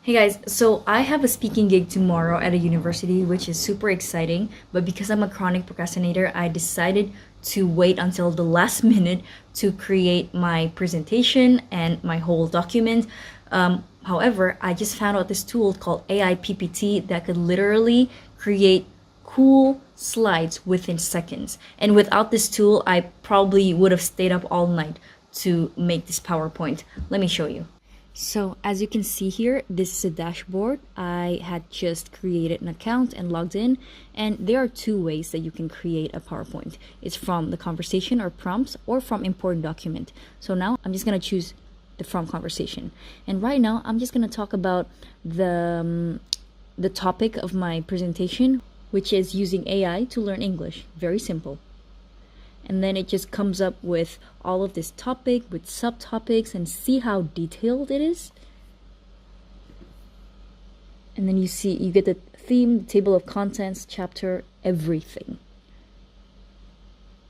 Hey guys, so I have a speaking gig tomorrow at a university, which is super exciting. But because I'm a chronic procrastinator, I decided to wait until the last minute to create my presentation and my whole document. However, I just found out this tool called AI PPT that could literally create cool slides within seconds. And without this tool, I probably would have stayed up all night to make this PowerPoint. Let me show you. So as you can see here, this is a dashboard. I had just created an account and logged in, and there are two ways that you can create a PowerPoint. It's from the conversation or prompts or from important document. So now I'm just gonna choose the from conversation. And right now I'm just gonna talk about the topic of my presentation, which is using AI to learn English. Very simple. And then it just comes up with all of this topic with subtopics, and see how detailed it is. And then you get the theme, the table of contents, chapter, everything.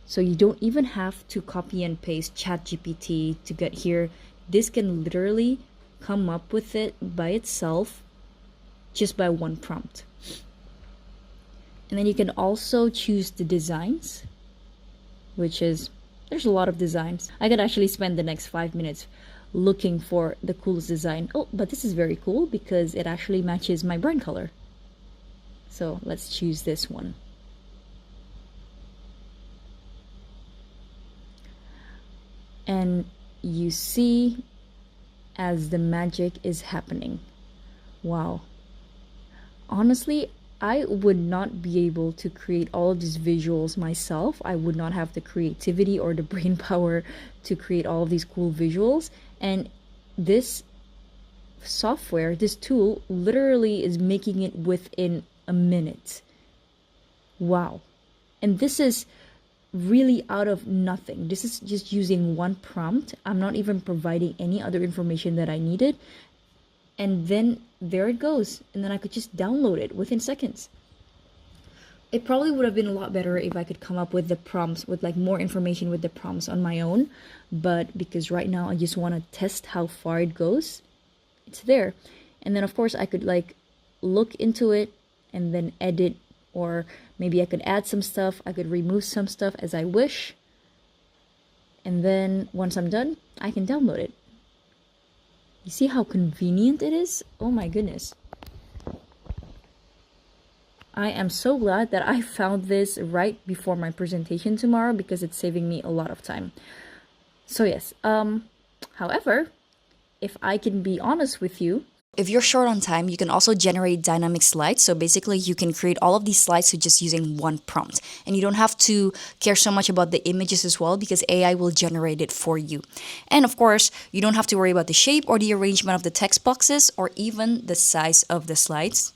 So you don't even have to copy and paste ChatGPT to get here. This can literally come up with it by itself just by one prompt. And then you can also choose the designs, which is, there's a lot of designs. I could actually spend the next 5 minutes looking for the coolest design. Oh, but this is very cool because it actually matches my brand color. So let's choose this one. And you see as the magic is happening. Wow. Honestly, I would not be able to create all of these visuals myself. I would not have the creativity or the brain power to create all of these cool visuals. And this software, this tool, literally is making it within a minute. Wow. And this is really out of nothing. This is just using one prompt. I'm not even providing any other information that I needed. And then there it goes. And then I could just download it within seconds. It probably would have been a lot better if I could come up with the prompts, with like more information with the prompts on my own. But because right now I just want to test how far it goes, it's there. And then of course I could like look into it and then edit, or maybe I could add some stuff. I could remove some stuff as I wish. And then once I'm done, I can download it. You see how convenient it is? Oh my goodness. I am so glad that I found this right before my presentation tomorrow, because it's saving me a lot of time. So yes, however, if I can be honest with you, if you're short on time, you can also generate dynamic slides. So basically, you can create all of these slides with just using one prompt. And you don't have to care so much about the images as well, because AI will generate it for you. And of course, you don't have to worry about the shape or the arrangement of the text boxes or even the size of the slides.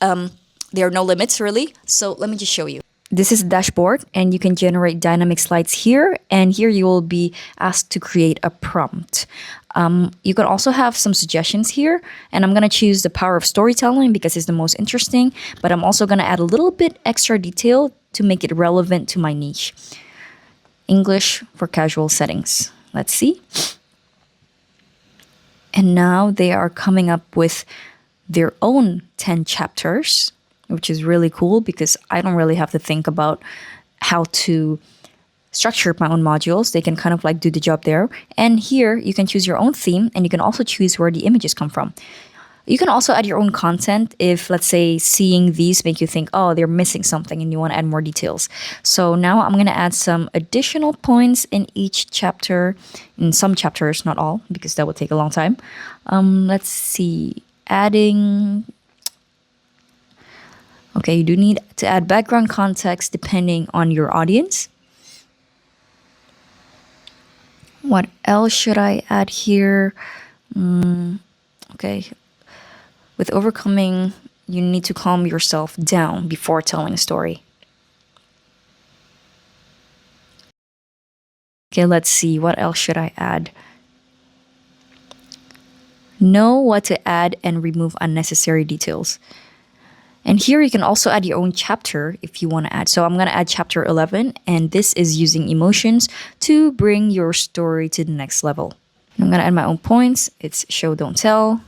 There are no limits really. So let me just show you. This is the dashboard, and you can generate dynamic slides here, and here you will be asked to create a prompt. You can also have some suggestions here, and I'm going to choose the power of storytelling because it's the most interesting, but I'm also going to add a little bit extra detail to make it relevant to my niche. English for casual settings. Let's see. And now they are coming up with their own 10 chapters, which is really cool because I don't really have to think about how to structure my own modules. They can kind of like do the job there. And here you can choose your own theme, and you can also choose where the images come from. You can also add your own content if, let's say, seeing these make you think, oh, they're missing something and you want to add more details. So now I'm going to add some additional points in each chapter, in some chapters, not all, because that would take a long time. Let's see, adding... Okay, you do need to add background context depending on your audience. What else should I add here? Okay, with overcoming, you need to calm yourself down before telling a story. Okay, let's see, what else should I add? Know what to add and remove unnecessary details. And here you can also add your own chapter if you want to add. So I'm going to add chapter 11, and this is using emotions to bring your story to the next level. I'm going to add my own points. It's show, don't tell.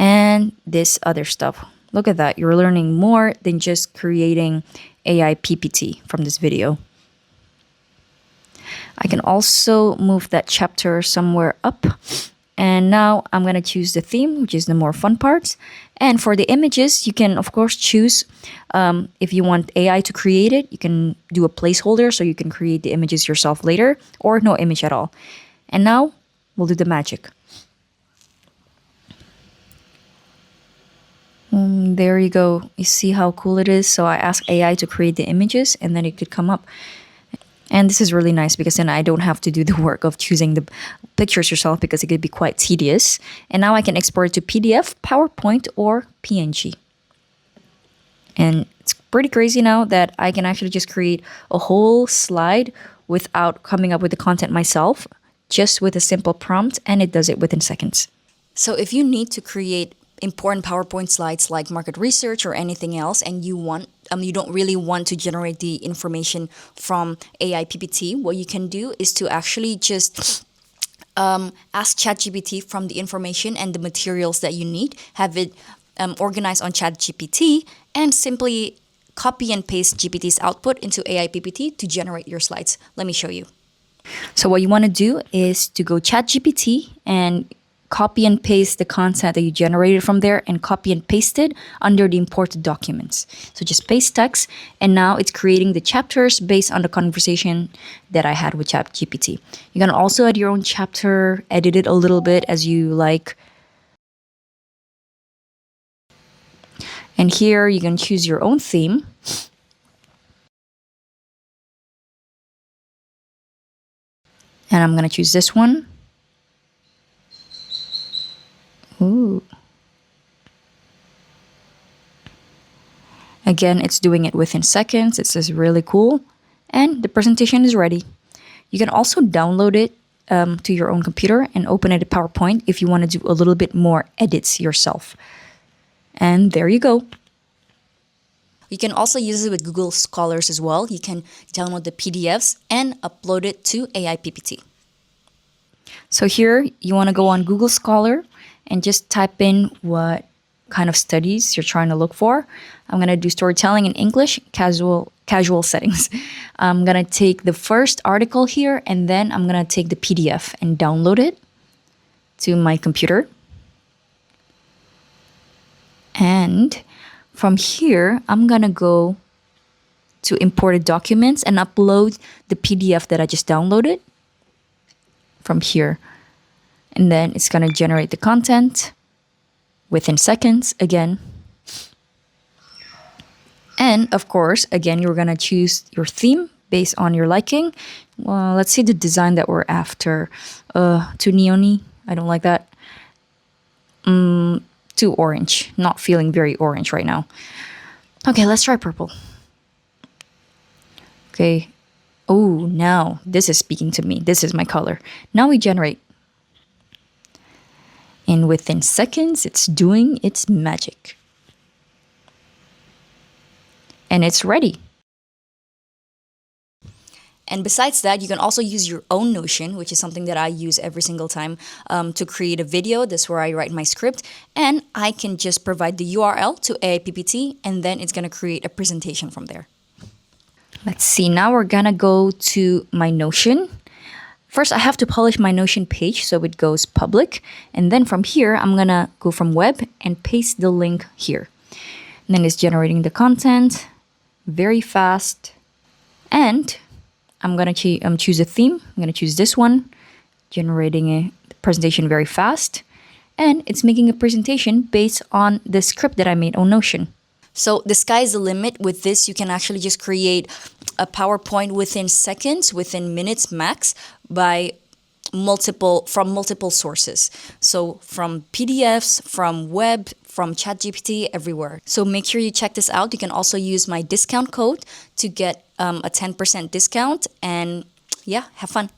and this other stuff. Look at that. You're learning more than just creating AI PPT from this video. I can also move that chapter somewhere up. And now I'm going to choose the theme, which is the more fun parts. And for the images, you can, of course, choose if you want AI to create it. You can do a placeholder so you can create the images yourself later, or no image at all. And now we'll do the magic. There you go. You see how cool it is? So I asked AI to create the images and then it could come up. And this is really nice because then I don't have to do the work of choosing the pictures yourself because it could be quite tedious. And now I can export it to PDF, PowerPoint, or PNG. And it's pretty crazy now that I can actually just create a whole slide without coming up with the content myself, just with a simple prompt, and it does it within seconds. So if you need to create important PowerPoint slides like market research or anything else, and you don't really want to generate the information from AI PPT, what you can do is to actually just ask ChatGPT from the information and the materials that you need, have it organized on ChatGPT, and simply copy and paste GPT's output into AI PPT to generate your slides. Let me show you. So what you want to do is to go ChatGPT and copy and paste the content that you generated from there and copy and paste it under the imported documents. So just paste text, and now it's creating the chapters based on the conversation that I had with ChatGPT. You can also add your own chapter, edit it a little bit as you like. And here you can choose your own theme. And I'm going to choose this one. Ooh. Again, it's doing it within seconds. It's just really cool. And the presentation is ready. You can also download it to your own computer and open it in PowerPoint if you want to do a little bit more edits yourself. And there you go. You can also use it with Google Scholars as well. You can download the PDFs and upload it to AI PPT. So here, you want to go on Google Scholar and just type in what kind of studies you're trying to look for. I'm going to do storytelling in English, casual settings. I'm going to take the first article here, and then I'm going to take the PDF and download it to my computer. And from here, I'm going to go to imported documents and upload the PDF that I just downloaded from here. And then it's going to generate the content within seconds again. And of course, again, you're going to choose your theme based on your liking. Well, let's see the design that we're after. Too neon-y. I don't like that. Too orange. Not feeling very orange right now. Okay, let's try purple. Okay. Oh, now this is speaking to me. This is my color. Now we generate. And within seconds, it's doing its magic. And it's ready. And besides that, you can also use your own Notion, which is something that I use every single time to create a video. That's where I write my script. And I can just provide the URL to AiPPT, and then it's going to create a presentation from there. Let's see. Now we're going to go to my Notion. First, I have to publish my Notion page so it goes public. And then from here, I'm going to go from web and paste the link here. And then it's generating the content very fast. And I'm going to choose a theme. I'm going to choose this one, generating a presentation very fast. And it's making a presentation based on the script that I made on Notion. So the sky's the limit. With this, you can actually just create a PowerPoint within seconds, within minutes max, by from multiple sources. So from PDFs, from web, from ChatGPT, everywhere. So make sure you check this out. You can also use my discount code to get a 10% discount. And yeah, have fun.